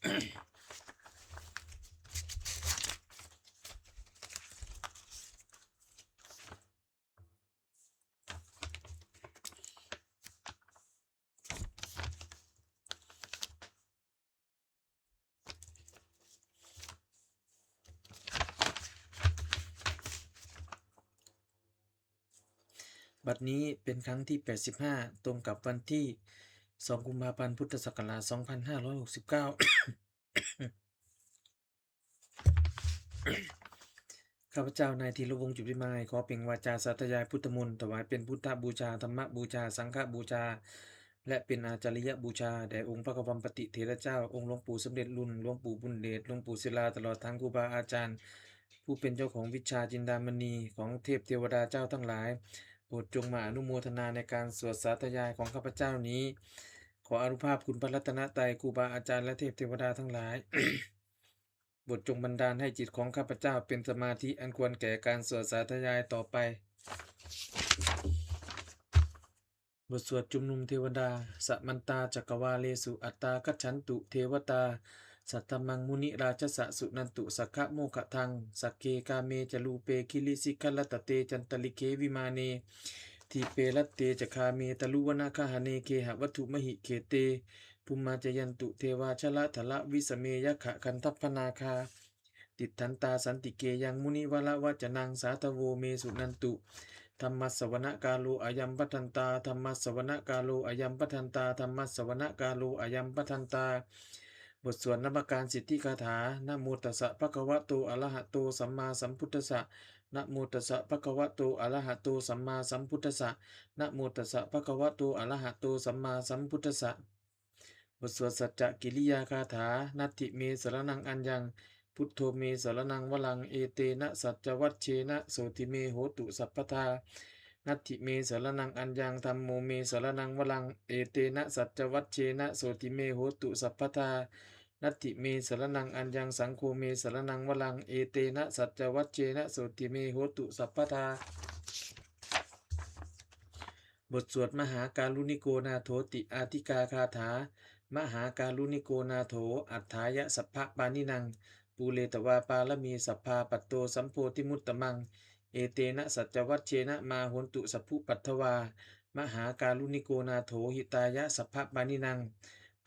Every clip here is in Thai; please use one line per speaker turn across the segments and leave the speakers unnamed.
บัดนี้เป็นครั้งที่ 85 ตรงกับวันที่ 2 กุมภาพันธ์ พุทธศักราช 2569 ข้าพเจ้านายธีรวงศ์ จุติมายขอเปล่งวาจาสาธยายพุทธมนต์ถวายเป็นพุทธบูชา ธรรมบูชา สังฆบูชา และเป็นอาจาริยบูชาแด่องค์พระกวัมปติเถระเจ้า องค์หลวงปู่สมเด็จรุ่น หลวงปู่บุญเดช หลวงปู่ศิลา ตลอดทั้งครูบาอาจารย์ ผู้เป็นเจ้าของวิชาจินดามณีของเทพเทวดาเจ้าทั้งหลาย โปรดจงมาอนุโมทนาในการสวดสาธยายของข้าพเจ้านี้ ขออานุภาพคุณพระรัตนตรัยครูบาอาจารย์และเทพเทวดาทั้งหลาย บทจงบันดาลให้จิตของข้าพเจ้าเป็นสมาธิอันควรแก่การสวดสาธยายต่อไป บทสวดจุมนุมเทวดาสัมมันตาจักรวาเลสุอัตตาคัจฉันตุเทวตาสัตตมังมุนิราชสะสุนันตุสักขะโมขะทังสักเกกาเมจลูเปคิลิสิกขลตเตจันตลิเควิมาเนทีเปรตเตจคาเมตลุวนาคหเนเคหวัตถุมหิเคเตภูมาจยันตุเทวาชละทละวิสเมยขะคันทัพพนาคาติทันตาสันติเกยังมุนิวละวจนังสาทโวเมสุนันตุธรรมสวนะกาโลอายัมปัทันตาธรรมสวนะกาโลอายัมปัทันตาธรรมสวนะกาโลอายัมปัทันตาบทสวดนมัการสิทธิคาถานะโมตัสสะภะคะวะโตอะระหะโตสัมมาสัมพุทธัสสะนะโมตัสสะภะคะวะโตอะระหะโตสัมมาสัมพุทธัสสะนะโมตัสสะภะคะวะโตอะระหะโตสัมมาสัมพุทธัสสะบทสวดสัจจะกิริยาคาถานัตถิเมสรนังอัญญังพุทโธเมสรนังวลังเอเตนะสัจวัชเชนะโสติเมโหตุสัพพทานัตถิเมสรนังอัญญังธัมโมเมสรนังวลังเอเตนะสัจวัชเชนะโสติเมโหตุสัพพทานัตถิเมสรนังอัญญังสังโฆเมสรนังวลังเอเตนะสัจวัชเชนะโสติเมโหตุสัพพทาบทสวดมหาการุณิโกนาโถติอาทิกาคาถามหาการุณิโกนาโถอัฏฐายะสัพพะปานินังปูเลตวาปาลมีสัพพาปัตโตสัมโพธิมุตตมังเอเตนะสัจวัชเชนะมาโหนตุสัพพุปัทถวามหาการุณิโกนาโถหิตายะสัพพะปานินัง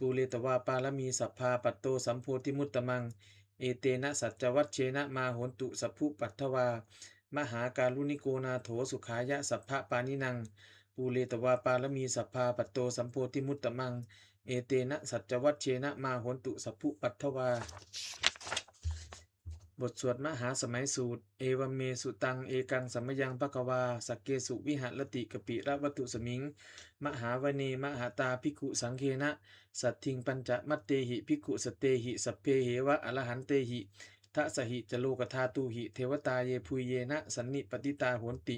ปูเลตวาปาลมีสัพพาปัตโตสัมโพธิมุตตมังเอเตนะสัจวัชเชนะมาโหนตุสัพพุปัทถวามหาการุณิโกนาโถสุขายะสัพพะปานินังปูเลตวาปาลมีสัพพาปัตโตสัมโพธิมุตตมังเอเตนะสัจวัชเชนะมาโหนตุสัพพุปัทถวาบทสวดมหาสมัยสูตรเอวเมสุตังเอกังสัมมยังภควาสักเกสุวิหรติกปิระวัตุสมิงมหาวเนมหาตาภิกขุสังเคนะสัตถิงปัญจมัตเตหิภิกขุสเตหิสัพเพเหวะอรหันเตหิทะสหิจโลกธาตุหิเทวตาเยพุยเยนะสันนิปติตาโหนติ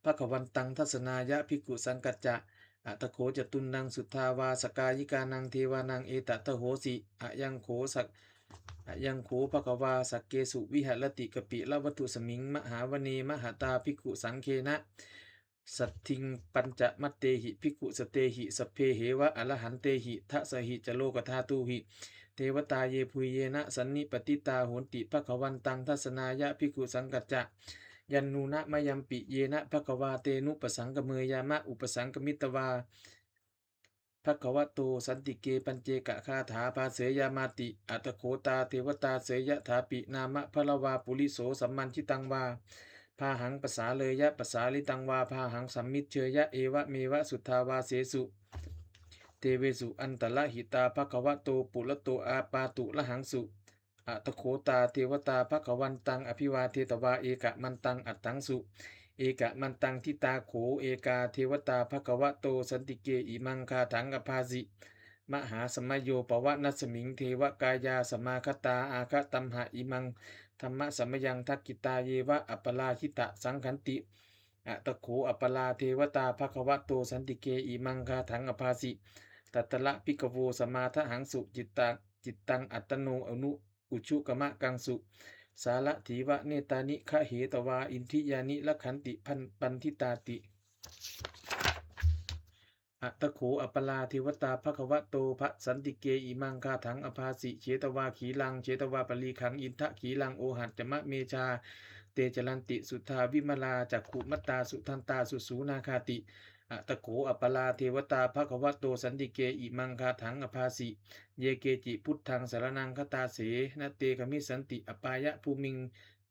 ภควันตังทัศนายะภิกขุสังกัจจะอัตโขจตุนังสุทธาวาสกายิกานังเทวานังเอตตะโหสิอะยังโขสักยังโขภควาสักเกสุวิหรติกปิละวัตุสมิงมหาวเนมหาตาภิกขุสังเคนะสัตถิงปัญจมัตเตหิภิกขุสเตหิสัพเพเหวะอรหันเตหิทะสหิจโลกธาตุหิเทวตาเยพุยเยนะสันนิปติตาโหนติภควันตังทัศนายะภิกขุสังกัจจะยันนูนะมยัมปิเยนะภควาเตนุปสังกเมยามะอุปสังกมิตวาภควโตสันติเกปัญเจกะคาถาภาเสยยามาติอัตโขตาเทวตาเสยยะถาปินามะพะละวาปุริโสสัมมันชิตังวาพาหังปสาเลยยะปสาลิตังวาพาหังสัมมิเชยะเอวะเมวะสุทธาวาเสสุเตเวสุอันตละหิตาภควโตปุระโตอาปาตุละหังสุอัตโขตาเทวตาภควันตังอภิวาเทตวาเอกะมันตังอัตถังสุเอกะมันตังทิตาโขเอกาเทวตาภควโตสันติเกอิมังคาถังอภาสิมหาสมโยปวะนัสมิงเทวกายาสมาคตาอาคตัมหะอิมังธรรมะสมยังทักกิตาเยวะอัปปลาหิตะสังขันติอัตโขอัปปลาเทวตาภควโตสันติเกอิมังคาถังอภาสิตัตละปิกโวสมาทหังสุจิตตังอัตโนอนุอุชุกมะกังสุสาละถีวะเนตานิคะเหตวาอินทิยานิละขันติปันทิตาติ อัตตโขอัปปลาเทวตาภควโตภสันติเกอิมังคาถังอภาสิเฉตวาขีลังเฉตวาปลีขังอินทะขีลังโอหัตจมะเมชาเตจลันติสุทธาวิมลาจักขุมัตตาสุทันตาสุสูนาคาติอัตตโขอัปปลาเทวตาภควโตสันติเกอิมังคาถังอภาสิเยเกจิพุทธังสารนังคตาเสนเตกมิสันติอปายะภูมิง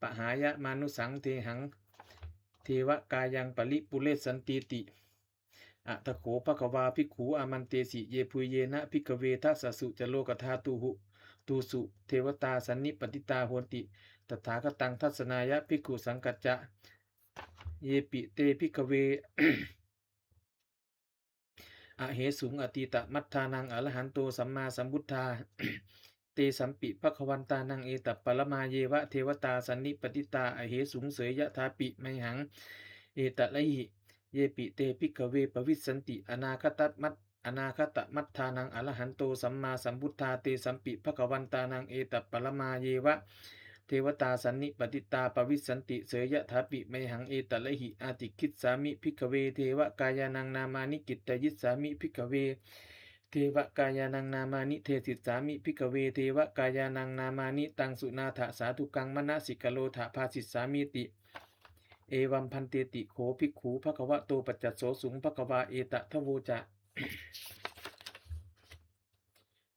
ปหายะมานุสังเทหังเทวกายังปริปุเรสันติติอัตถโขภควาภิกขุอามันเตสิเยปุยเยนะภิกขเวทัสสสุจโลกธาตุหุตูสุเทวตาสันนิปติตาโหติตถาคตังทัศนายะภิกขุสังกัจจะเยปิเตภิกขเว อเหสุงอติตะมัทธานังอรหันโตสัมมาสัมพุทธา เตสัมปิภควันตานังเอตัปปรมาเยวะเทวตาสันนิปติตาอเหสุงเสยยะทาปิไมหังเอตะละหิเยปิเตภิกขเวปวิสสันติอนาคตมัทธานังอรหันโตสัมมาสัมพุทธาเตสัมปิภควันตานังเอตัปปรมาเยวะเทวตาสันนิปติตาปวิสสันติเสยยะถาปิไมหังเอตะละหิอาติคิดสามิภิกขเวเทวกายานังนามานิกิตตยิสสามิภิกขเวเทวกายานังนามานิเทศิสามิภิกขเวเทวกายานังนามานิตังสุนาถสาธุกังมนะสิกโลถาภาสิสามิติเอวัมพันเตติโขภิกขุภควโตปัจจโสสุงภควาเอตทโวจะ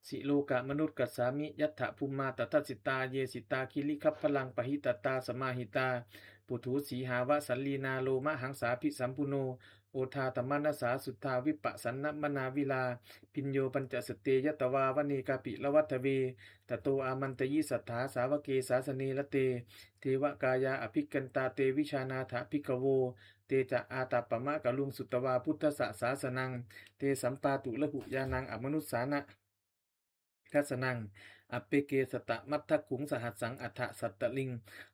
สิโลกะมนุษย์กัสสามิยัตถะภูมาตตัสสิตาเยสิตาคิริคัพพลังปหิตตาสมาหิตาปุถุสีหาวะสัลลีนาโลมะหังสาภิสัมปุโนโอทาตมนัสสาสุทธาวิปะสันนมนาวิลาพิญโยปัญจสเตยตวาวเนกาปิละวัตเวตโตอามันตยิสัทธาสาวเกสาสเนละเตเทวกายาอภิกันตาเตวิชานาถาภิกโวเตจะอาตาปมะกะลุงสุตวาพุทธสาสนังเตสัมปาตุละหุยานังอมนุสสานะทัสนังอเปเกสตะมัทธขุงสหัสสังอัฏฐสัตตลิง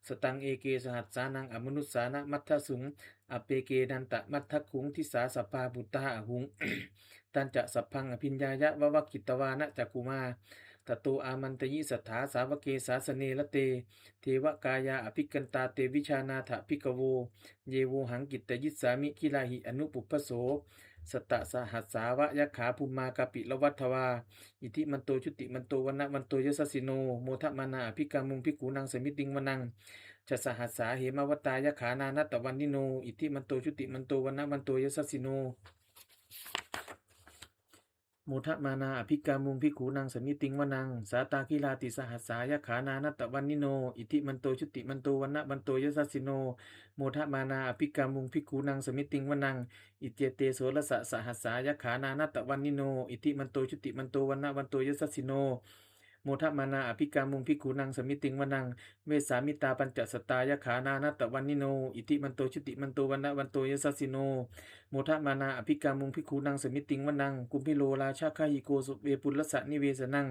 สตังเอเกสหัสสานังอมนุสสานะมัทธสุงอเปเกนันตะมัทธขุงทิสาสปาบุตตาหุง ตันจะสัพพังอภิญญายะวะวะกิตวานะจักกุมาตโตอามันตยิสัทธาสาวเกสาสเนละเตเทวกายาอภิกันตาเตวิชานาถภิกโวเยโวหังกิตตยิสสามิคิลาหิอนุปุปปโสสตะสหัสสาวะยะขาภูมากาปิละวัฏวาอิทิมันโตชุติมันโตวนะมันโตยสสิโนโมทมานาอภิกามุงภิกขุนังสมิติงวนังจะสหัสสาเหมวตายะขานานัตตวันนิโนอิทิมันโตชุติมันโตวนะมันโตยสสิโนโมทมานาอภิกามุงภิกขุนังสมิติงวนังสาตาคิลาติสหัสสายะขานานัตตวันนิโนอิทิมันโตชุติมันโตวนะมันโตยสสิโนโมทมานาอภิกามุงภิกขุนังสมิติงวนังอิเจเตโสรสะสหัสสายะขานานัตตวันนิโนอิทิมันโตชุติมันโตวนะมันโตยสสิโนโมทมานาอภิกามุงภิกขุนังสมิติงวนังเวสามิตาปัญจสตายะขานานัตตวันนิโนอิทิมันโตชุติมันโตวนะมันโตยสสิโนโมทมานาอภิกามุงภิกขุนังสมิติงวนังกุมพิโลราชาคาหิโกสุเวปุลสะนิเวสนัง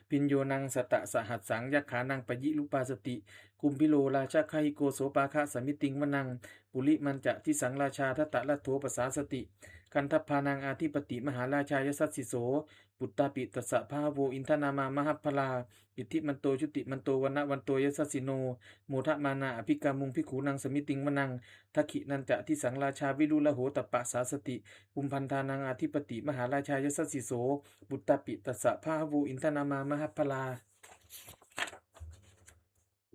ปิญโยนังสตะสหัสสังยักขานังปยิลุปาสติกุมพิโลราชาคาหิโกโสปาคะสมิติงวนังปุริมันจะทิสังราชาทัตตะละโทปสาสติกันทัพพานังอาทิปติมหาราชายสัสสิโสปุตตาปิตัสสะภาโวอินทนามามหัพพลาอิทิมันโตชุติมันโตวนะวันโตยสัสสิโนโมทมานาอภิกามุงภิกขุนังสมิติงวนังทักขินันจะทิสังราชาวิรุละโหตปะสาสติปุมพันธานังอาทิปติมหาราชายสัสสิโสปุตตาปิตัสสะภาโวอินทนามามหัพพลา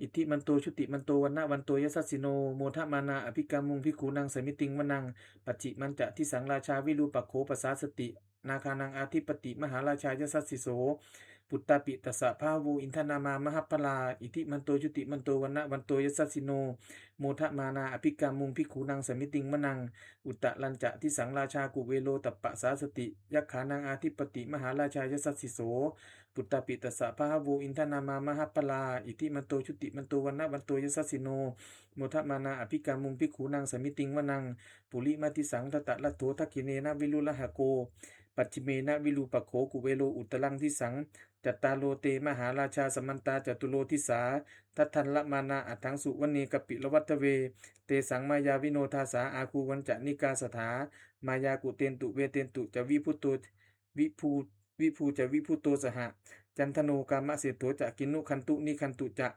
อิทิมันโตชุติมันโตวันนะวันโตยสัสสิโนโมทมานาอภิกามุงภิกขุนังสมิติงวนังปัจจิมันจะทิสังราชาวิรูปัคโขปสาสตินาคานังอาทิปติมหาราชายสัสสิโสปุตตาปิตัสสะภาโวอินทนามามหัพพลาอิทิมันโตชุติมันโตวันนะวันโตยสัสสิโนโมทมานาอภิกามุงภิกขุนังสมิติงวนังอุตตะลันจะทิสังราชากุเวโลตัปปะสาสติยักขานังอาทิปติมหาราชายสัสสิโสปุตตาปิตัสสะภาโวอินทนามามหัพพลาอิทิมันโตชุติมันโตวันนะวันโตยสัสสิโนโมทมานาอภิกามุงภิกขุนังสมิติงวนังปุริมาติสังทตะละโถทักขิเนนะวิรุละหะโกปัจฉิเมนะวิรูปโขกุเวโลอุตลังทิสังจัตตาโลเตมหาราชาสมันตาจตุโลทิสาทัทันละมานาอัถังสุวเนกปิละวัตเวเตสังมายาวิโนทาสาอาคูวันจะนิกาสถามายากุเตนตุเวเตนตุจะวิพุตโตวิภูจะวิพุตโตสหจันทโนกามะเสโตจะกินุคันตุนิคันตุจะ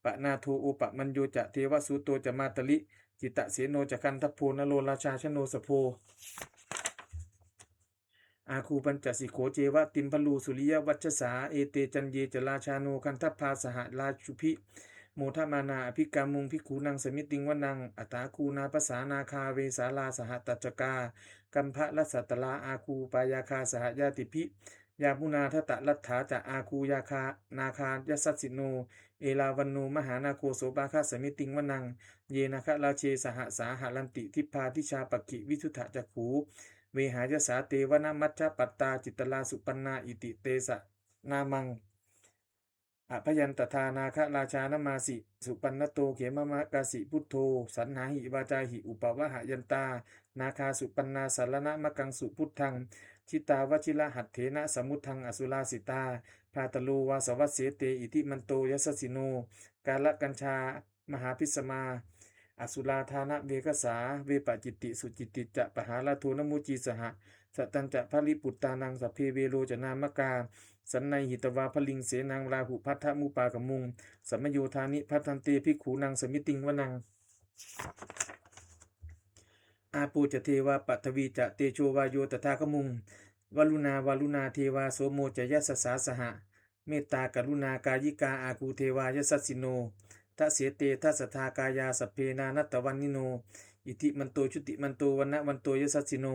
ปะนาโทโอปะมัญโยจะเทวสุโตจะมาตลิจิตตะเสโนจะคันทัพโพนโลราชาชโนสโพ อาคูปัญจสิโขเจวะติมพลูสุริยวัชสาเอเตจันเยจราชาโนคันทัพพาสหราชุพิโมทมานาอภิกามุงพิคูนังสมิติงวนังอัตาคูนาภาษานาคาเวสาลาสหตัจจกากัมภะรัสสตลาอาคูปายาคาสหญาติพิยามุนาทตะรัตถาจะอาคูยาคานาคายัสสิโนเอลาวันโนมหานาโคโสปาคาสมิติงวนังเยนะคะราเชสหสาหาลันติทิพาทิชาปกิวิทุถะจักขูเวหายสาเตวนามัจจปัตตาจิตลาสุปันนาอิติเตสะนามังอภยันตทานาคะราชานามาสิสุปันนโตเขมมะกาสิพุทโธสันหาหิวาจาหิอุปวะหยันตานาคาสุปันนาสารณะมะกังสุพุทธังชิตาวชิระหัตเถนะสมุทังอสุราสิตาพาตโลวาสวัสเสเตอิทิมันโตยัสสิโนกาลกัญชามหาพิสมาอสุราธานะเวกสาเวปจิตติสุจิตติจะปหาลาโทนมุจีสหสตัญจะภริปุตตานังสัพเพเวโรจนามกาสันในหิตวาพลิงเสนังราหุพัทธมุปากมุงสัมมโยธานิพัทธันเตภิกขูนังสมิติงวนังอาปูจะเทวาปัทวีจะเตโชวาโยตถาคมุงวลุนาเทวาโสโมจะยัสสาสหะเมตตากรุณากายิกาอาคูเทวายัสสิโนทะเสเตทัสทากายาสเพนานัตตวันนิโนอิทิมันโตชุติมันโตวันนะวันโตยัสสิโน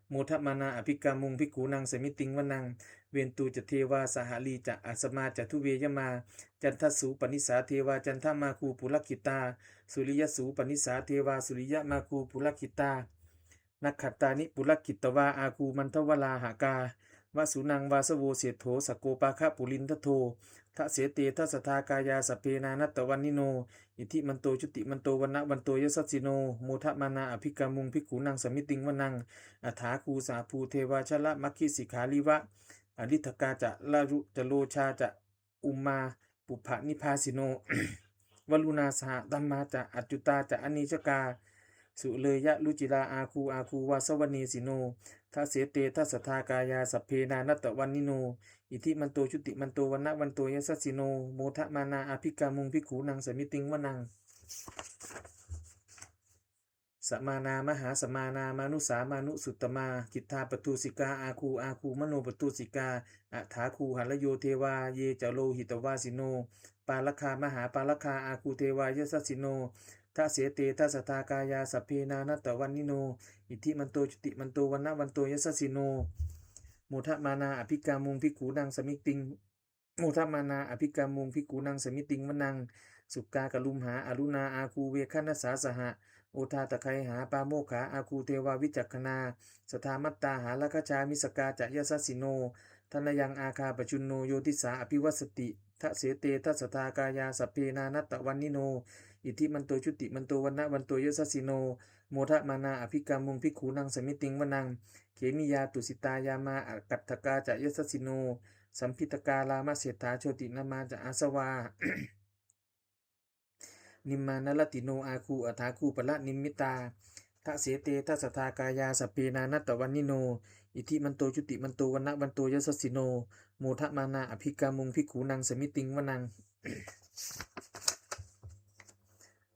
โมทมานาอภิกามุงภิกขุนังสมิติงวนังเวนตูจะเทวาสหลีจะอัสมาจะทุเวยมาจันทสูปนิสาเทวาจันทมาคูปุลกิตาสุริยสูปนิสาเทวาสุริยมาคูปุลกิตานักขัตตานิปุลกิตวาอาคูมันทวลาหากาวสุนังวาสโวเสโถสโกปาคะปุลินทโททะเสเตทัสทากายาสเพนานัตตวันนิโนอิทิมันโตชุติมันโตวันนะวันโตยสัสสิโนโมทมานาอภิกามุงภิกขุนังสมิติงวนังอัฏฐาคูสาภูเทวาชละมัคคิสิขาลิวะอริทกาจะลารุจะโลชาจะอุมมาปุพะนิพาสิโน วลุนาสหตัมมาจะอัจจุตาจะอนิจกาสุเลยะลุจิราอาคูวาสวนีสิโนทัสเสเตทัสทากายาสัพเพนานัตตวันนิโนอิทิมันโตชุติมันโตวันนะวันโตยัสสิโนโมทมานาอภิกามุงภิกขุนังสมิติงวนังสมานามหาสมานามานุสามานุสุตตมากิตธาปตุสิกาอาคูมโนปตุสิกาอัฏฐาคูหัลโยเทวาเยจโลหิตวาสิโนปาลคามหาปาลคาอาคูเทวายสัสสิโนทัสเสเตทัสทากายาสัพเพนานัตตวันนิโนอิทิมันโตจุติมันโตวันนะวันโตยัสสิโนโมทมานาอภิกามุงภิกขุนังสมิติงโมทมานาอภิกามุงภิกขุนังสมิติงวนังสุกากลุมหาอรุณาอาคูเวคันสาสหะโอทาตะไคหาปาโมขาอาคูเทวาวิจักขณาสทามัตตาหาลกชามิสกาจะยสัสสิโนธนยังอาคาปจุนโนโยติสาอภิวัสติทะเสเตทัสทากายาสัพเพนานัตตวันนิโนอิทิมันโตชุติมันโตวันนะวันโตยสัสสิโนโมทมานาอภิกามุงภิกขุนังสมิติงวนังเขมิยาตุสิตายามาอกัตถกาจะยสัสสิโนสัมพิตกาลามะเสถาโชตินามาจะอาสวา นิมมานลติโนอาคูอัฏฐาคูปละนิมมิตาทะเสเตทัสทากายาสเพนานัตตวันนิโนอิทิมันโตชุติมันโตวันนะวันโตยสัสสิโนโมทมานาอภิกามุงภิกขุนังสมิติงวนัง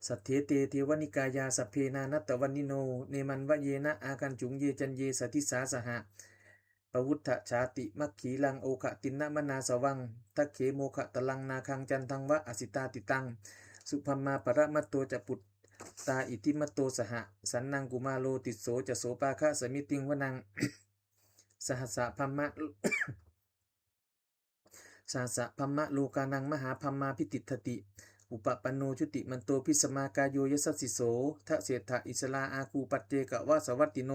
สัทเถเตเทวนิกายาสัพเพนานัตตวันนิโนเนมันวะเยนะอากันจุงเยจันเยสติสาสหะปวุฒชชาติมัคขีลังโอคะตินนะมนาสวังทักเขโมคะตะลังนาคังจันทังวะอสิตาติตังสุพัมมาปรมัตโตจะปุตตาอิติมัตโตสหสันนังกุมาโลติโสจะโสปาคะสมิติงวนัง สหัสสะพัมมะ สหัสสะพัมมะโลกานังมหาพัมมาพิติทติอุปปันโนชุติมันโตพิสมากายโยยสัสสิโสทะเสถะอิสลาอาคูปัจเจกะวะสวัตติโน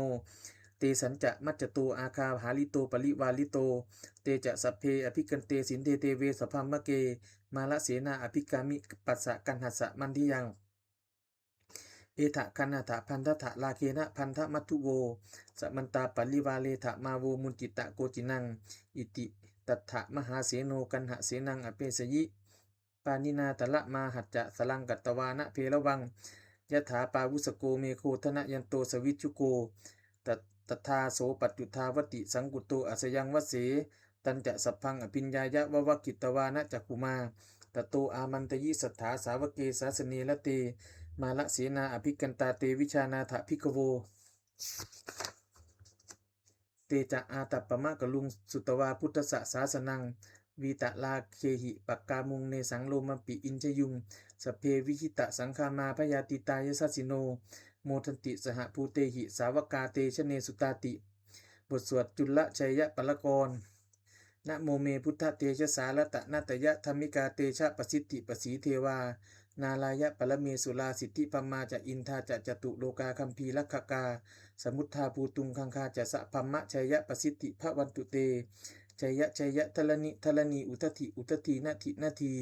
เตสัญจะมัจจโตอาคาหาลิโตปริวาลิโตเตจะสัพเพอภิกันเตสินเตเตเวสพัมมะเกมาละเสนาอภิกามิปัสสะกันหัสสะมันทิยังเอถะคันหะพันธะลาเคนะพันธมัทุโวสมันตาปริวาเลถะมาโวมุนจิตะโกจินังอิติตัทธะมหาเสโนกันหะเสนังอเปสยิปานินาตละมาหัจจะสลังกัตตวานะเพระวังยะถาปาวุสโกเมโคธนะยันโตสวิชุโกตถาโสปัจจุทาวติสังกุโตอัสยังวเสตันจะสัพพังอภิญญายะวะวกิตวานะจักขุมาตโตอามันตยิสัทธาสาวเกสาสเนละเตมาละเสนาอภิกันตาเตวิชานาถภิกขโว เตจะอาตัปปะมะกะลุงสุตวาพุทธสสาสนังวีตะลาเคหิปักกามุงเนสังโลมปิอินชยุงสเพวิหิตะสังคามาพยาติตายสัสสิโนโมทันติสหภูเตหิสาวกาเตชเนสุตาติบทสวดจุลชัยยะปะละกรนะโมเมพุทธเตชะสาลตะนาตยะธรรมิกาเตชะปสิทธิปสีเทวานาลายะปะละเมสุลาสิทธิปัมมาจะอินทาจะจตุโลกาคัมภีลักขกาสมุทธาภูตุงคังคาจะสะพัมมะชัยยะปสิทธิภวันตุเตชัยยะชัยยะทลนีอุทธินาที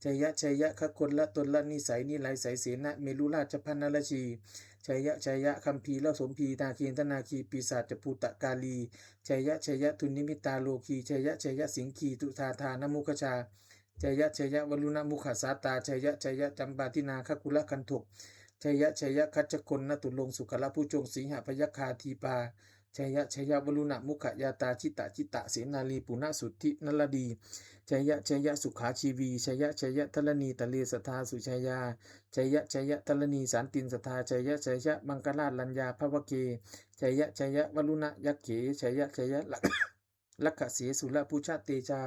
ชัยยะชัยยะขคนละตนละนิสัยนิไหลสายเสนะเมลุราชพันนรชีชัยยะคัมภีละสมภีนาคีนนาคีปีศาจภูตะกาลีชัยยะทุนนิมิตาโลคีชัยยะสิงคีตุธาธานมุขชาชัยยะวลุณมุขสาตาชัยยะจำปาทินาคกุลคันถกชัยยะคัจจคนนตุลงสุขละผู้จงสีหพยคาทีปาชัยยะวลุณมุขยาตาจิตะเสนาลีปุณสุทธินลดีชัยยะสุขาชีวีชัยยะทลนีตะเลสทาสุชัยยาชัยยะทลนีสันตินสทาชัยยะมังกราชลัญญาภวเกชัยยะวลุณยักเขชัยยะลักขเสสุละพุชาเตชา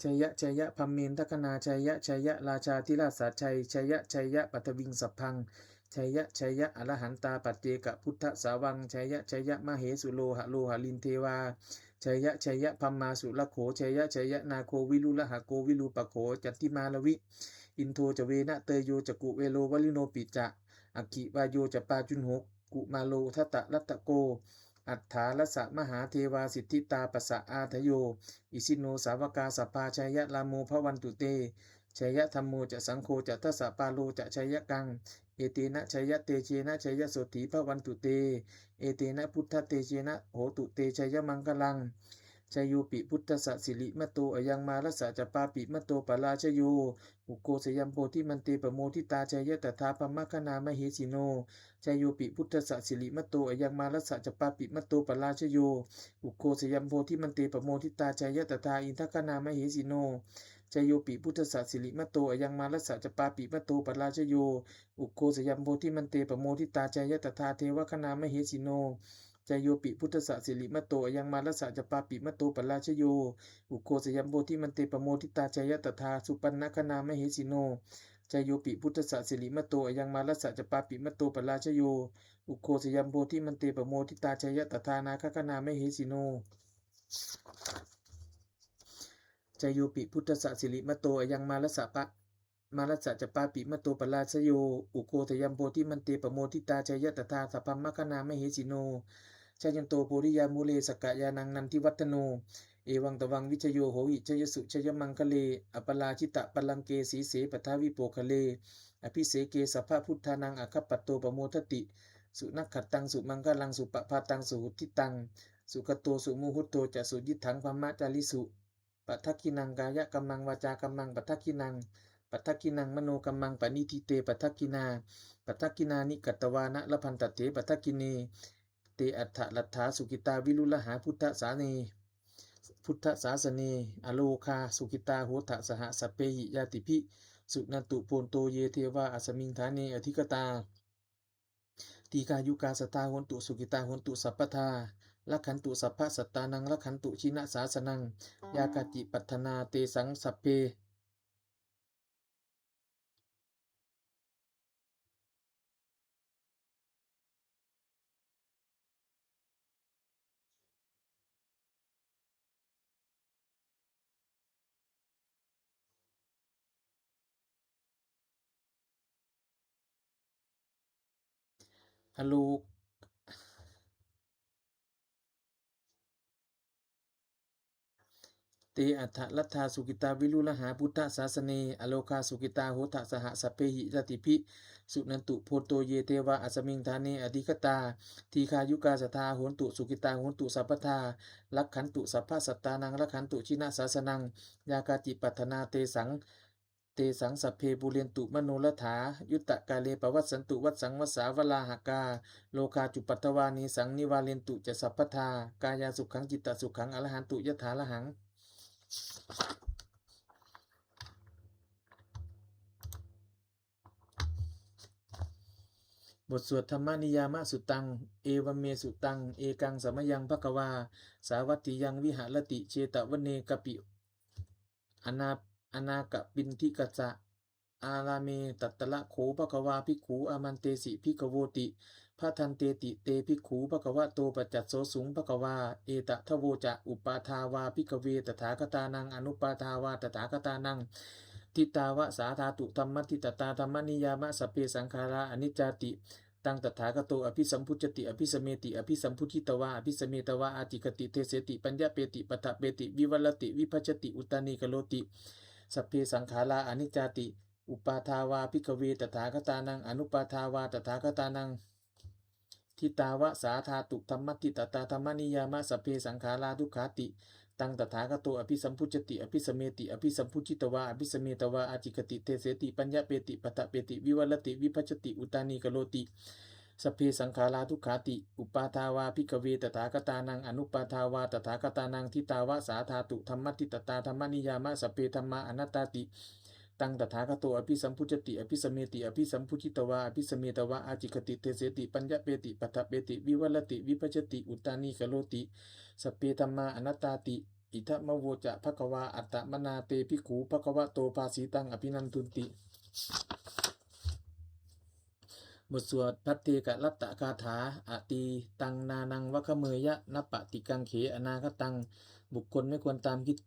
ชัยยะพัมเมนทคนาชัยยะราชาธิราชสาชัยชัยยะปัทวิงสัพพังชัยยะอรหันตาปัจเจกพุทธสาวังชัยยะมเหสุโลหะลินเทวาชัยยะพัมมาสุละโขชัยยะนาโควิลุละหะโกวิลูปะโขจัตติมาลวิอินโทจเวนะเตโยจกุเวโลวลิโนปิจะอักขิวายโยจปาจุนหกกุมาโลทัตตะรัตตะโกอัฏฐาลสะมหาเทวาสิทธิตาปสะอาทโยอิสิโนสาวกาสัพพาชัยยะลาโมภวันตุเตชัยยะธัมโมจะสังโฆจะทัสสะปาโลจะชัยยะกังเอเตนะชัยยะเตเชนะชัยยะโสติภวันตุเตเอเตนะพุทธเตเชนะโหตุเตชัยยะมังคลังชัยโยปิพุทธสัสิริมโตอยังมารัสสะจะปาปิมโตปราชโยอุโกสยัมโพธิมันเตปโมทิตาชัยยะตถาปมะคณามเหสิโนชัยโยปิพุทธสัสิริมโตอยังมารัสสะจะปาปิมโตปราชโยอุโกสยัมโพธิมันเตปโมทิตาชัยยะตถาอินทคณามเหสิโนชัยโยปิพุทธสัสิริมโตอยังมารัสสะจะปาปิมโตปราชโยอุโกสยัมโพธิมันเตปโมทิตาชัยยะตถาเทวคณามเหสิโนชัยโยปิพุทธสัสิริมโตยังมารัสสะจะปาปิมโตปราชโยอุโกสยัมโพธิมันเตปโมทิตาชัยยะตถาสุปันนคณามเหสิโนชัยโยปิพุทธสัสิริมโตยังมารัสสะจะปาปิมโตปราชโยอุโกสยัมโพธิมันเตปโมทิตาชัยยะตถานาคณามเหสิโนชัยโยปิพุทธสัสิริมโตยังมารัสสะจะปาปิมโตปราชโยอุโกสยัมโพธิมันเตปโมทิตาชัยยะตถาสัพพัมมคณามเหสิโนชัยยันโตโพธิยามูเลสกะยานังนันทิวัฒโนเอวังตวังวิชโยโหหิชยสุชยมังคะเลอปราชิตะปลังเกสีเสปทาวิโปคะเลอภิเสเกสัพพะพุทธานังอคัปปโตปโมทติสุนักขัดตังสุมังคลังสุปภาตังสุหุทิตังสุกโตสุมุหุตโตจะสุยิถังพัมมะจาริสุปัทกินังกายะกัมมังวาจากัมมังปัทกินังมโนกัมมังปณิทิเตปัทกินานิกัตตวานะละพันตเถปัทกิเนเตอัฏฐลัทธาสุกิตาวิรุลหาพุทธสาสเนอโลคาสุกิตาโหทะสหสเปหิยาติภิสุนันตุโพนโตเยเทวาอสมิงธาเนอธิกตาตีกายุกาสตาโหนตุสุกิตาโหนตุสัพพทาลักขันตุสัพพะสัตตานังลักขันตุชินะสาสนังยากาจิปัฏฐนาเตสังสัพเพอโลเตอัฏฐลัทธาสุกิตาวิรุลหาพุทธศาสเนอโลคาสุกิตาโหทะสหสพเพหิยติภิสุนันตุโพโตเยเทวาอสมิงธาเนอธิกตาทีคายุกาสทาโหนตุสุกิตาโหนตุสัพพทาลักขันตุสัพพะสัตตานังลักขันตุชินะสาสนังยากาจิปัฏฐนาเตสังสัพเพบุเรนตุมโนรถายุตตะกาเลปวัสสันตุวัสสังวสาวลาหกาโลคาจุปัตตวานีสังนิวาเลนตุจะสัพพทากายาสุขังจิตตสุขังอรหันตุยถาละหัง บทสวดธรรมนิยามสุตังเอวัมเมสุตังเอกังสมยังภควาสาวัตติยังวิหารติเชตวเนกปิอนาอนาคปินทิกัสสะอาราเมตัตตละโขภควาภิกขุอามันเตสิภิกขโวติพระทันเตติเตภิกขุภควะโตปัจจัตโสสุงภควาเอตทะโวจะอุปาทาวาภิกขเวตถาคตานังอนุปาทาวาตถาคตานังทิตาวะสาธาตุธรรมทิตตาธรรมนิยามะสพเพสังขาราอนิจจติตังตถาคโตอภิสัมพุจติอภิสเมติอภิสัมพุจิตวะอภิสเมตวะอาติกติเทเสติปัญญาเปติปตะเปติวิวัลติวิภัชติอุตานิกโลติสัพเพสังขาราอนิจจติอุปาทาวาภิกขเวตถาคตานังอนุปาทาวาตถาคตานังทิตาวะสาธาตุธรรมทิตตาธรรมนิยามะสัพเพสังขาราทุกขาติตังตถาคโตอภิสัมพุจติอภิสเมติอภิสัมพุจิตวะอภิสเมตวะอาจิกติเทเสติปัญญาเปติปตะเปติวิวัลติวิภัชติอุตานิกโลติสัพเพสังขาราทุกขาติอุปาทาวาภิกขเวตถาคตานังอนุปาทาวาตถาคตานังทิตาวะสาธาตุธรรมทิตตาธรรมนิยามะสัพเพธรรมาอนัตตาติตังตถาคโตอภิสัมพุจติอภิสเมติอภิสัมพุจิตวะอภิสเมตวะอาจิกติเทเสติปัญญาเปติปตะเปติวิวัลติวิภัชติอุตานิกโลติสัพเพธรรมาอนัตตาติอิทัมโวจะภควาอัตตมนาเตภิกขุภควะโตภาสีตังอภินันทุนติบทสวดพัตเตกะรัตตะคาถาอตีตังนานังวะคะเมยะนปติกังเขอนาคตังบุคคลไม่ควรตามคิด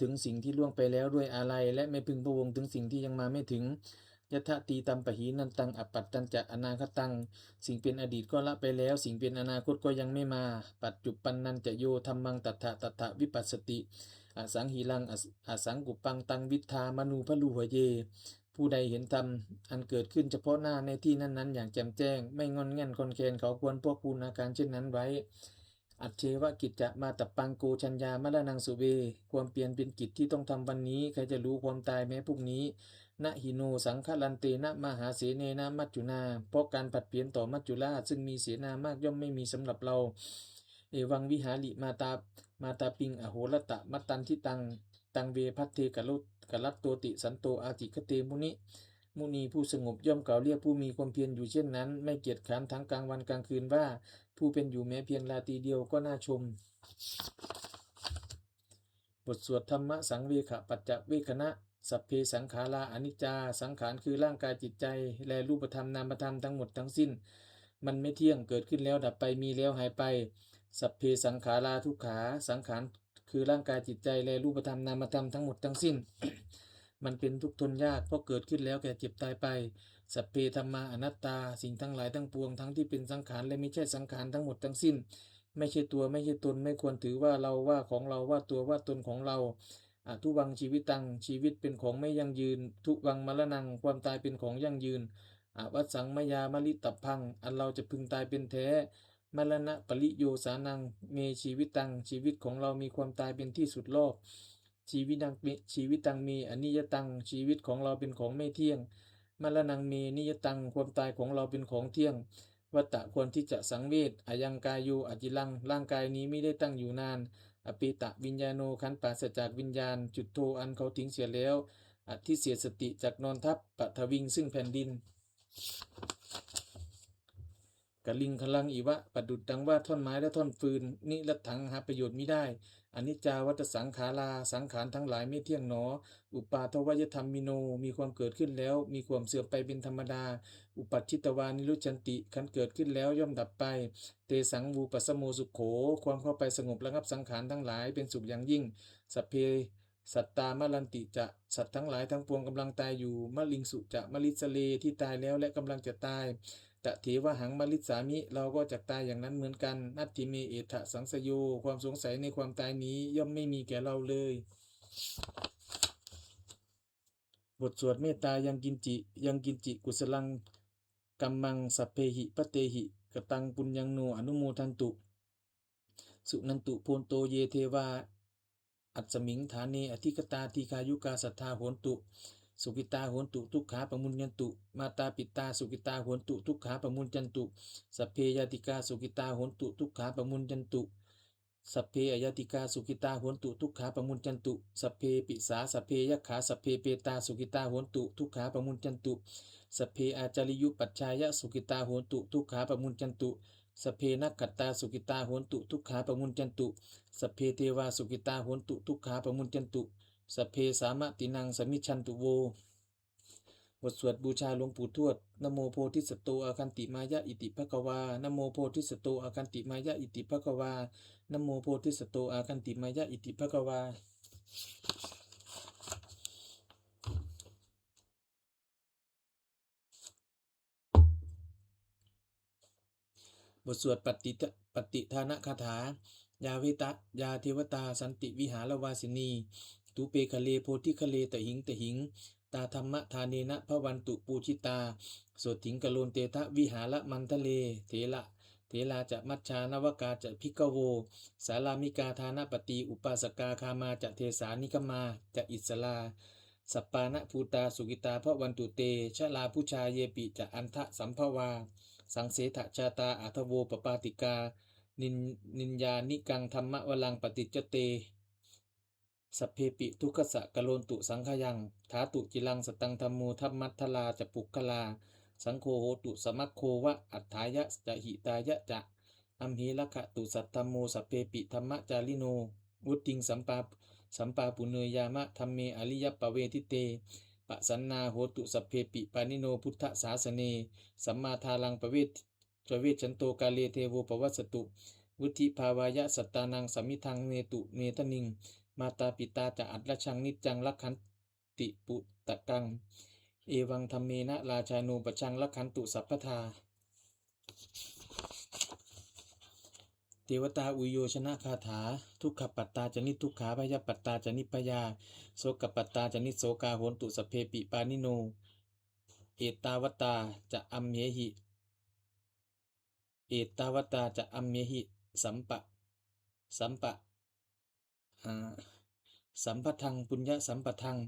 ถึงสิ่งที่ล่วงไปแล้วด้วยอาลัยและไม่พึงพะวงถึงสิ่งที่ยังมาไม่ถึงยะทะตีตัมปะหีนันตังอปัตตัญจะอนาคตังสิ่งเป็นอดีตก็ละไปแล้วสิ่งเป็นอนาคตก็ยังไม่มาปัจจุปันนันจะโยธัมมังตัทธะวิปัสสติอสังหีลังอสังกุปังตังวิทธามนูพลูหเยผู้ใดเห็นธรรมอันเกิดขึ้นเฉพาะหน้าในที่นั้นๆอย่างแจ่มแจ้งไม่งอนแง่นคอนแคนเขาควรพวกคุณอาการเช่นนั้นไว้อัจเชวกิจจะมาตับปังโกชัญญามะละนังสุเวความเปลี่ยนเป็นกิจที่ต้องทำวันนี้ใครจะรู้ความตายแม้พรุ่งนี้นะหิโนสังฆลันเตนะมหาเสเนนะมัจจุนาเพราะการผัดเปลี่ยนต่อมัจจุราชซึ่งมีเสนามากย่อมไม่มีสำหรับเราเอวังวิหาริมาตาปิงอโหรตะมัตตันทิตังเวพัทเทกลัตโตติสันโตอาจิคเตมุนีผู้สงบย่อมกล่าวเรียกผู้มีความเพียรอยู่เช่นนั้นไม่เกียจคร้านทั้งกลางวันกลางคืนว่าผู้เป็นอยู่แม้เพียงราตรีเดียวก็น่าชมบทสวดธรรมะสังเวขปัจจเวคนะสัพเพสังขาราอนิจจาสังขารคือร่างกายจิตใจและรูปธรรมนามธรรมทั้งหมดทั้งสิ้นมันไม่เที่ยงเกิดขึ้นแล้วดับไปมีแล้วหายไปสัพเพสังขาราทุกขาสังขารคือร่างกายจิตใจและรูปธรรมนามธรรมทั้งหมดทั้งสิ้น มันเป็นทุกข์ทนยากเพราะเกิดขึ้นแล้วแก่เจ็บตายไปสัพเพธัมมาอนัตตาสิ่งทั้งหลายทั้งปวงทั้งที่เป็นสังขารและไม่ใช่สังขารทั้งหมดทั้งสิ้นไม่ใช่ตัวไม่ใช่ตนไม่ควรถือว่าเราว่าของเราว่าตัวว่าตนของเราทุวังชีวิตังชีวิตเป็นของไม่ยั่งยืนทุวังมรณังความตายเป็นของยั่งยืนวัฏสังมยามลิตับพังอันเราจะพึงตายเป็นแท้มรณะปริโยสานังเมชีวิตังชีวิตของเรามีความตายเป็นที่สุดรอบชีวิตังมีอนิยตังชีวิตของเราเป็นของไม่เที่ยงมรณังมีนิยตังความตายของเราเป็นของเที่ยงวัตตะควรที่จะสังเวชอายังกายโยอจิลังร่างกายนี้ไม่ได้ตั้งอยู่นานอปิตะวิญญาโนขันธ์ปราศจากวิญญาณจุดโทอันเขาทิ้งเสียแล้วที่เสียสติจากนอนทับปะทวิงซึ่งแผ่นดินกลิงคลังอีวะประดุจดังว่าท่อนไม้และท่อนฟืนนิรัตถังหาประโยชน์มิได้อนิจจาวัฏสังขาราสังขารทั้งหลายไม่เที่ยงหนออุปาทวยธรรมมิโนมีความเกิดขึ้นแล้วมีความเสื่อมไปเป็นธรรมดาอุปัชชิตวานิรุชันติขันเกิดขึ้นแล้วย่อมดับไปเตสังวูปัสโมสุขโขความเข้าไปสงบระงับสังขารทั้งหลายเป็นสุขอย่างยิ่งสัพเพสัตตามลันติจะสัตว์ทั้งหลายทั้งปวงกำลังตายอยู่มะลิงสุจะมะลิสเลที่ตายแล้วและกำลังจะตายตะเถวะหังมลิสามิเราก็จะตายอย่างนั้นเหมือนกันนัตถิเมเอถะสังสโยความสงสัยในความตายนี้ย่อมไม่มีแก่เราเลยบทสวดเมตตายังกินจิกุศลังกัมมังสัพเพหิปะเตหิกตังปุญญังโนอนุโมทันตุสุนันตุโพนโตเยเทวาอัศมิงฐาเนอธิกตาทีคายุกาสัทธาโหนตุสุกิตาโหนตุทุกขาปมุญญันตุมาตาปิตาสุกิตาโหนตุทุกขาปมุญญันตุสัพเพยติกาสุกิตาโหนตุทุกขาปมุญญันตุ สัพเพอายติกาสุขิตาโหนตุทุกขาปมุญจันตุสัพเพปิสาสัพเพยัคขาสัพเพเปตาสุขิตาโหนตุทุกขาปมุญจันตุสัพเพอาจาริยุปัจชายะสุขิตาโหนตุทุกขาปมุญจันตุสัพเพนักขัตตาสุขิตาโหนตุทุกขาปมุญจันตุสัพเพเทวาสุขิตาโหนตุทุกขาปมุญจันตุสัพเพสามะตินังสมิชันตุโวบทสวดบูชาหลวงปู่ทวดนะโมโพธิสัตโตอาคันติมายะอิติภควานะโมโพธิสัตโตอาคันติมายะอิติภควานะโมโพธิสัตโตอาคันติมายะอิติภควาบทสวดปฏิทานคาถายาเวตะยาเทวตาสันติวิหารวาสินีตุเปคะเลโพธิคะเลตหิงตหิงตาธรรมทาเนนะพระวันตุปูชิตาโสถิงกโลนเตทะวิหารมันทะเลเถระเถราจะมัชชานวกาจะพิกโวสารามิกาทานปฏิอุปาสกาคามาจะเทสานิกมาจะอิสลาสัปปานะภูตาสุกิตาพระวันตุเตชะลาผู้ชาเยปิจะอันทะสัมภวาสังเสถชาตาอัทโวปปาติกานินยานิกังธรรมวลังปฏิจจเตสัพเพปิทุกขสะกะโลนตุสังขยังถาตุจิลังสตังธรรมโมทัมมัทธลาจะปุกขลาสังโฆโหตุสมัคโควะอัฏฐายะจะหิตายะจะอัมหิลักขตุสัตธรรมโมสัพเพปิธรรมจาริโนวุติงสัมปาปุเนยามะธรรมเมอริยปเวทิเตปะสันนาโหตุสัพเพปิปานิโนพุทธศาสเนสัมมาทาลังปเวชันโตกาเลเทโวปวัสสตุวุธิภาวายะสัตตานังสัมมิทังเนตุเนตนิงมาตาปิตาจะอัตละชังนิจจังลักขันติปุตตะกังเอวังธรรมเมนะราชาโนปชังลักขันตุสัพพทาเทวตาอุโยชนะคาถาทุกขปัตตาจนิทุกขาพยปัตตาจนิพยาโสกปัตตาจนิโสกาโหนตุสเพปิปานิโนเอตาวตาจะอัมเมหิสัมปะสัมปทังปุญญสัมปทัง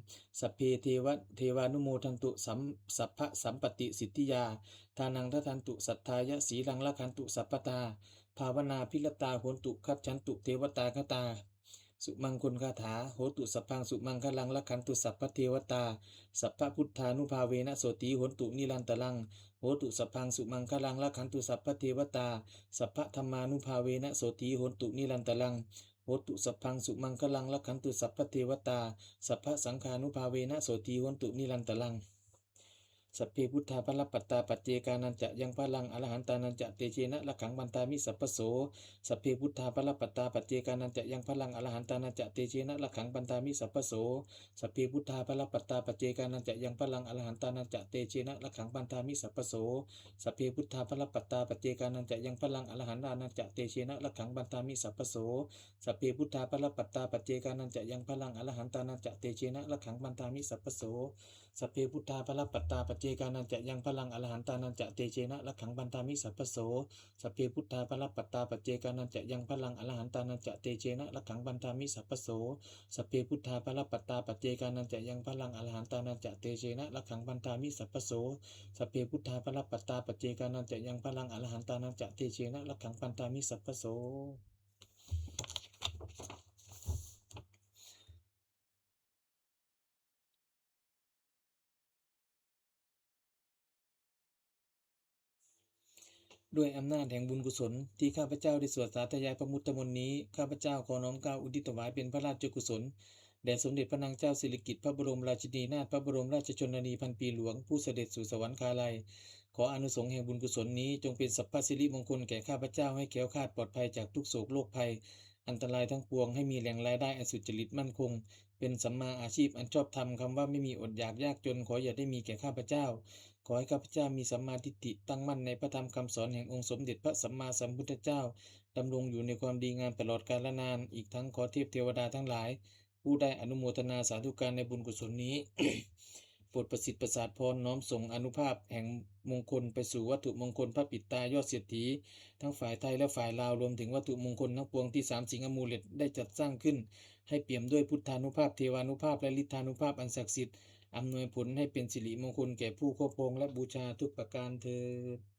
สัพเพเทวานุโมทันตุสัพพะสัมปติสิทธิยาทานังทัทันตุสัทธายะสีลังละคันตุสัพพตาภาวนาพิรตาโหนตุคัจฉันตุเทวตาคตาสุมังคุลคาถาโหตุสัพพังสุมังคลังละคันตุสัพพเทวตาสัพพพุทธานุภาเวนะโสติโหนตุนิรันตลังโหตุสัพพังสุมังคลังละคันตุสัพพเทวตาสัพพธรรมานุภาเวนะโสติโหนตุนิรันตลังโหตุสัพพังสุมังคลังละคันตุสัพพเทวตาสัพพสังฆานุภาเวนะโสติโหนตุนิรันตลังสัพเพพุทธาภลปัตตาปัจเจกานันจะยังพลังอรหันตานันจะเตเชนะละขังบันตามิสัพพโสสัพเพพุทธาภลปัตตาปัจเจกานันจะยังพลังอรหันตานันจะเตเชนะละขังบันตามิสัพพโสสัพเพพุทธาภลปัตตาปัจเจกานันจะยังพลังอรหันตานันจะเตเชนะละขังบันตามิสัพพโสสัพเพพุทธาภลปัตตาปัจเจกานันจะยังพลังอรหันตานันจะเตเชนะละขังบันตามิสัพพโสสัพเพพุทธาภลปัตตาปัจเจกานันจะยังพลังอรหันตานันจะเตเชนะละขังบันตามิสัพพโสสัพเพพุทธาภลปัตตาปัจเจกานันจะยังพลังอรหันตานันจะเตเชนะละขังบันตามิสัพพโสสัพเพพุทธาภลปัตตาปัจเจกานันจะยังพลังอรหันตานันจะเตเชนะละขังบันตามิสัพพโสสัพเพพุทธาภลปัตตาปัจเจกานันจะยังพลังอรหันตานันจะเตเชนะละขังบันตามิสัพพโสสัพเพพุทธาภลปัตตาปัจเจกานันจะยังพลังอรหันตานันจะเตเชนะละขังบันตามิสัพพโสด้วยอำนาจแห่งบุญกุศลที่ข้าพเจ้าได้สวดสาธยายพระมุตตมนต์นี้ข้าพเจ้าขอน้อมเกล้าอุทิศถวายเป็นพระราชกุศลแด่สมเด็จพระนางเจ้าสิริกิติ์พระบรมราชินีนาถพระบรมราชชนนีพันปีหลวงผู้เสด็จสู่สวรรคาลัยขออานุสงส์แห่งบุญกุศลนี้จงเป็นสัพพสิริมงคลแก่ข้าพเจ้าให้แคล้วคลาดปลอดภัยจากทุกโศกโรคภัยอันตรายทั้งปวงให้มีแหล่งรายได้อันสุจริตมั่นคงเป็นสัมมาอาชีพอันชอบธรรมคำว่าไม่มีอดอยากยากจนขออย่าได้มีแก่ข้าพเจ้าขอให้ข้าพเจ้ามีสัมมาทิฏฐิตั้งมั่นในพระธรรมคำสอนแห่งองค์สมเด็จพระสัมมาสัมพุทธเจ้าดำรงอยู่ในความดีงามตลอดกาลนานอีกทั้งขอเทพเทวดาทั้งหลายผู้ได้อนุโมทนาสาธุการในบุญกุศลนี้ โปรดประสิทธิ์ประสาทพรน้อมส่งอนุภาพแห่งมงคลไปสู่วัตถุมงคลพระปิดตายอดเศรษฐีทั้งฝ่ายไทยและฝ่ายลาวรวมถึงวัตถุมงคลทั้งปวงที่3 สิงห์อมูเลตได้จัดสร้างขึ้นให้เปี่ยมด้วยพุทธานุภาพเทวานุภาพและฤทธานุภาพอันศักดิ์สิทธิ์อำนวยผลให้เป็นสิริมงคลแก่ผู้ครอบครองและบูชาทุกประการเทอญ